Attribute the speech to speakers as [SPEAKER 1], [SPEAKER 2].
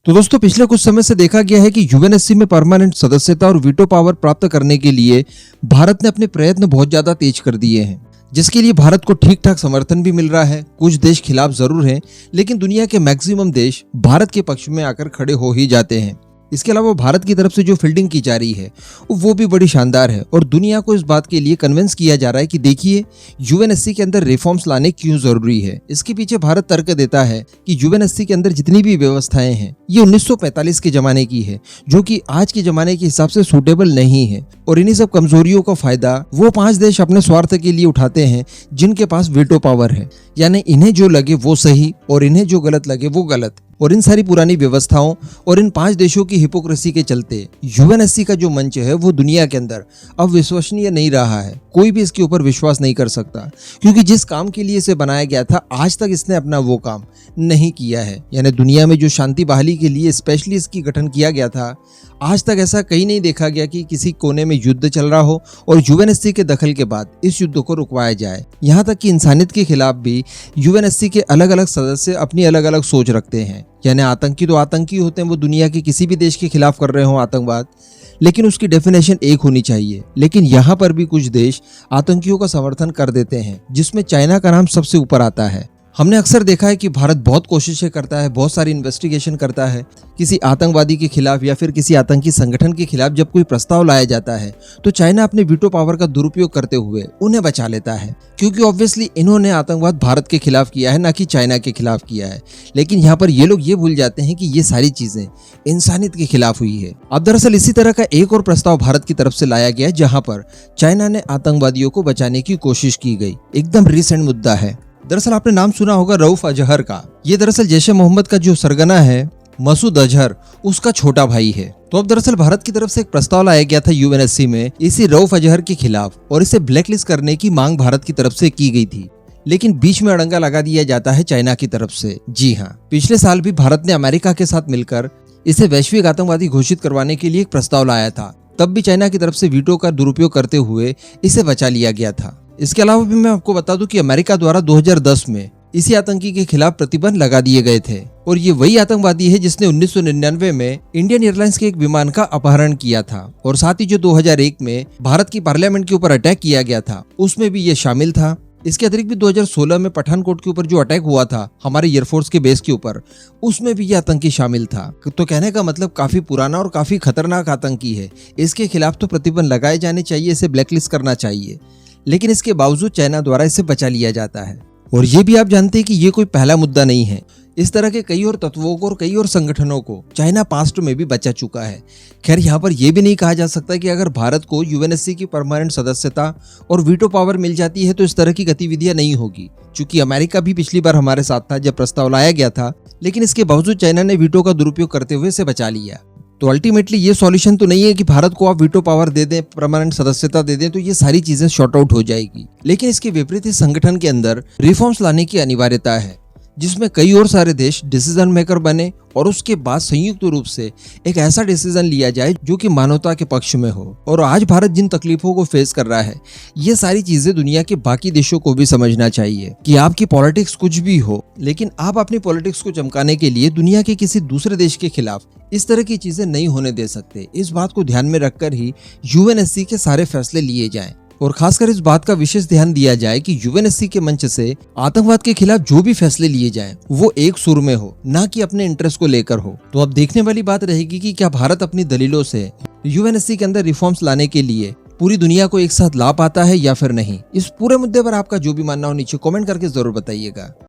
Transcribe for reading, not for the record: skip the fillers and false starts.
[SPEAKER 1] तो दोस्तों पिछले कुछ समय से देखा गया है कि यूएनएससी में परमानेंट सदस्यता और वीटो पावर प्राप्त करने के लिए भारत ने अपने प्रयत्न बहुत ज्यादा तेज कर दिए हैं, जिसके लिए भारत को ठीक ठाक समर्थन भी मिल रहा है। कुछ देश खिलाफ जरूर हैं, लेकिन दुनिया के मैक्सिमम देश भारत के पक्ष में आकर खड़े हो ही जाते हैं। इसके अलावा भारत की तरफ से जो फील्डिंग की जा रही है वो भी बड़ी शानदार है और दुनिया को इस बात के लिए कन्विंस किया जा रहा है कि देखिए यूएनएससी के अंदर रिफॉर्म्स लाने क्यों जरूरी है। इसके पीछे भारत तर्क देता है कि यूएनएससी के अंदर जितनी भी व्यवस्थाएं हैं ये 1945 के जमाने की है, जो कि आज के जमाने के हिसाब से सूटेबल नहीं है। और इन्हीं सब कमजोरियों का फायदा वो 5 देश अपने स्वार्थ के लिए उठाते हैं जिनके पास वीटो पावर है, यानी इन्हें जो लगे वो सही और इन्हें जो गलत लगे वो गलत। और इन सारी पुरानी व्यवस्थाओं और इन 5 देशों की हिपोक्रेसी के चलते यूएनएससी का जो मंच है वो दुनिया के अंदर अब विश्वसनीय नहीं रहा है। कोई भी इसके ऊपर विश्वास नहीं कर सकता, क्योंकि जिस काम के लिए इसे बनाया गया था आज तक इसने अपना वो काम नहीं किया है। यानी दुनिया में जो शांति बहाली के लिए स्पेशली इसकी गठन किया गया था, आज तक ऐसा कहीं नहीं देखा गया कि किसी कोने में युद्ध चल रहा हो और यूएनएससी के दखल के बाद इस युद्ध को रुकवाया जाए। यहाँ तक कि इंसानियत के खिलाफ भी यूएनएससी के अलग अलग सदस्य अपनी अलग अलग सोच रखते हैं। यानी आतंकी तो आतंकी होते हैं, वो दुनिया के किसी भी देश के खिलाफ कर रहे हो आतंकवाद, लेकिन उसकी डेफिनेशन एक होनी चाहिए। लेकिन यहाँ पर भी कुछ देश आतंकियों का समर्थन कर देते हैं, जिसमें चाइना का नाम सबसे ऊपर आता है। हमने अक्सर देखा है कि भारत बहुत कोशिशें करता है, बहुत सारी इन्वेस्टिगेशन करता है किसी आतंकवादी के खिलाफ या फिर किसी आतंकी संगठन के खिलाफ। जब कोई प्रस्ताव लाया जाता है तो चाइना अपने वीटो पावर का दुरुपयोग करते हुए उन्हें बचा लेता है, क्योंकि ऑब्वियसली इन्होंने आतंकवाद भारत के खिलाफ किया है, ना कि चाइना के खिलाफ किया है। लेकिन यहाँ पर ये लोग ये भूल जाते हैं कि ये सारी चीजें इंसानियत के खिलाफ हुई है। अब दरअसल इसी तरह का एक और प्रस्ताव भारत की तरफ से लाया गया, जहाँ पर चाइना ने आतंकवादियों को बचाने की कोशिश की गई। एकदम रिसेंट मुद्दा है। दरअसल आपने नाम सुना होगा रऊफ अजहर का। ये दरअसल जैश-ए मोहम्मद का जो सरगना है मसूद अजहर, उसका छोटा भाई है। तो अब दरअसल भारत की तरफ से एक प्रस्ताव लाया गया था यूएनएससी में इसी रऊफ अजहर के खिलाफ, और इसे ब्लैकलिस्ट करने की मांग भारत की तरफ से की गई थी। लेकिन बीच में अड़ंगा लगा दिया जाता है चाइना की तरफ से। जी हाँ, पिछले साल भी भारत ने अमेरिका के साथ मिलकर इसे वैश्विक आतंकवादी घोषित करवाने के लिए एक प्रस्ताव लाया था। तब भी चाइना की तरफ से वीटो का दुरुपयोग करते हुए इसे बचा लिया गया था। इसके अलावा भी मैं आपको बता दूं कि अमेरिका द्वारा 2010 में इसी आतंकी के खिलाफ प्रतिबंध लगा दिए गए थे, और ये वही आतंकवादी है जिसने 1999 में इंडियन एयरलाइंस के एक विमान का अपहरण किया था। और साथ ही जो 2001 में भारत की पार्लियामेंट के ऊपर अटैक किया गया था उसमें भी ये शामिल था। इसके अतिरिक्त भी 2016 में पठानकोट के ऊपर जो अटैक हुआ था हमारे एयरफोर्स के बेस के ऊपर, उसमें भी ये आतंकी शामिल था। तो कहने का मतलब काफी पुराना और काफी खतरनाक आतंकी है। इसके खिलाफ तो प्रतिबंध लगाए जाने चाहिए, इसे ब्लैकलिस्ट करना चाहिए, लेकिन इसके बावजूद चाइना द्वारा इसे बचा लिया जाता है। और ये भी आप जानते हैं कि ये कोई पहला मुद्दा नहीं है। इस तरह के कई और तत्वों को और कई और संगठनों को चाइना पास्ट में भी बचा चुका है। खैर यहाँ पर यह भी नहीं कहा जा सकता कि अगर भारत को यूएनएससी की परमानेंट सदस्यता और वीटो पावर मिल जाती है तो इस तरह की गतिविधियां नहीं होगी, क्योंकि अमेरिका भी पिछली बार हमारे साथ था जब प्रस्ताव लाया गया था, लेकिन इसके बावजूद चाइना ने वीटो का दुरुपयोग करते हुए इसे बचा लिया। तो अल्टीमेटली ये सॉल्यूशन तो नहीं है कि भारत को आप वीटो पावर दे दें, परमानेंट सदस्यता दे दें तो ये सारी चीजें शॉर्ट आउट हो जाएगी। लेकिन इसके विपरीत इस संगठन के अंदर रिफॉर्म्स लाने की अनिवार्यता है, जिसमें कई और सारे देश डिसीजन मेकर बने और उसके बाद संयुक्त रूप से एक ऐसा डिसीजन लिया जाए जो कि मानवता के पक्ष में हो। और आज भारत जिन तकलीफों को फेस कर रहा है, ये सारी चीजें दुनिया के बाकी देशों को भी समझना चाहिए कि आपकी पॉलिटिक्स कुछ भी हो, लेकिन आप अपनी पॉलिटिक्स को चमकाने के लिए दुनिया के किसी दूसरे देश के खिलाफ इस तरह की चीजें नहीं होने दे सकते। इस बात को ध्यान में रखकर ही यूएनएससी के सारे फैसले लिए जाएं, और खासकर इस बात का विशेष ध्यान दिया जाए कि यूएनएससी के मंच से आतंकवाद के खिलाफ जो भी फैसले लिए जाएं वो एक सुर में हो, ना कि अपने इंटरेस्ट को लेकर हो। तो अब देखने वाली बात रहेगी कि क्या भारत अपनी दलीलों से यूएनएससी के अंदर रिफॉर्म्स लाने के लिए पूरी दुनिया को एक साथ ला पाता है या फिर नहीं। इस पूरे मुद्दे पर आपका जो भी मानना हो नीचे कमेंट करके जरूर बताइएगा।